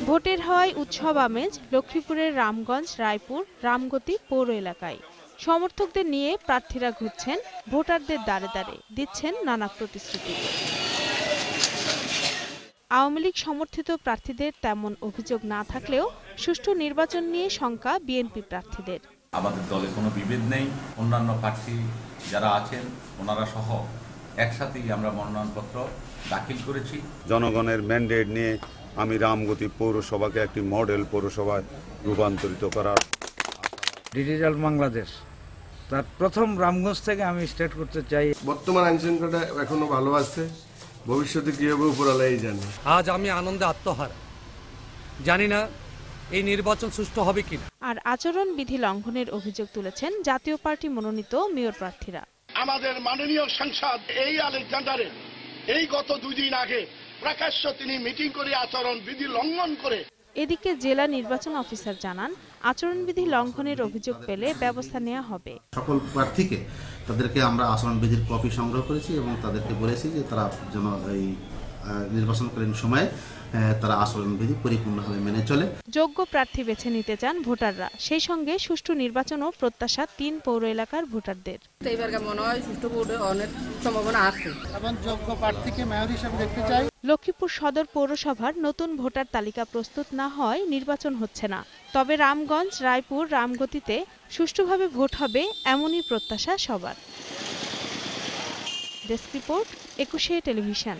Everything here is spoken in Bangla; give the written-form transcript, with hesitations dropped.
ভোটের হওয়ায় উৎসব আমেজ লক্ষ্মীপুরের রামগঞ্জ, রায়পুর, রামগতি পৌর এলাকায়। সমর্থকদের নিয়ে প্রার্থীরা ঘুরছেন ভোটারদের দ্বারে দ্বারে, দিচ্ছেন নানা প্রতিশ্রুতি। আওয়ামী লীগ সমর্থিত প্রার্থীদের তেমন অভিযোগ না থাকলেও সুষ্ঠু নির্বাচন নিয়ে শঙ্কা বিএনপি প্রার্থীদের। আমাদের দলে কোনো বিভেদ নেই, অন্যান্য প্রার্থী যারা আছেন ওনারা সহ একসাথেই আমরা মনোনয়নপত্র দাখিল করেছি। জনগণের ম্যান্ডেট নিয়ে আমি রামগতি পৌরসভাকে একটি মডেল পৌরসভায় রূপান্তরিত করার ডিজিটাল বাংলাদেশ তার প্রথম রামগঞ্জ থেকে আমি স্টার্ট করতে চাই। বর্তমান আইন শৃঙ্খলা এখনো ভালো আছে, ভবিষ্যতে কি হবে উপরালাই জানে। আজ আমি আনন্দে আত্মহারা, জানি না এই নির্বাচন সুষ্ঠু হবে কিনা। আর আচরণ বিধি লঙ্ঘনের অভিযোগ তুলেছেন জাতীয় পার্টি মনোনীত মেয়র প্রার্থীরা। আমাদের মাননীয় সাংসদ এই আলেকজান্ডারের এই গত 2 দিন আগে প্রকাশ্য তিনি মিটিং করে আচরণ বিধি লঙ্ঘন করে। এদিকে জেলা নির্বাচন অফিসার জানান, আচরণবিধি লঙ্ঘনের অভিযোগ পেলে ব্যবস্থা নেওয়া হবে। সকল প্রার্থীকে তাদেরকে আমরা আচরণবিধির কপি সংগ্রহ করেছি এবং তাদেরকে বলেছি যে তারা যেন এই নির্বাচনকালীন সময়ে তারা আচরণবিধি পরিপূর্ণভাবে মেনে চলে। যোগ্য প্রার্থী বেছে নিতে চান ভোটাররা, সেই সঙ্গে সুষ্ঠু নির্বাচনও প্রত্যাশা 3 পৌর এলাকার ভোটারদের। এবার মনে হয় সুষ্ঠু ভোটে অনেক সম্ভাবনা আছে এবং যোগ্য প্রার্থীকে মেয়র হিসেবে দেখতে চাই। লক্ষ্মীপুর সদর পৌরসভার নতুন ভোটার তালিকা প্রস্তুত না হয় নির্বাচন হচ্ছে না। তবে রামগঞ্জ, রায়পুর, রামগতিতে সুষ্ঠুভাবে ভোট হবে এমনই প্রত্যাশা সবার। Desk report, 21 television.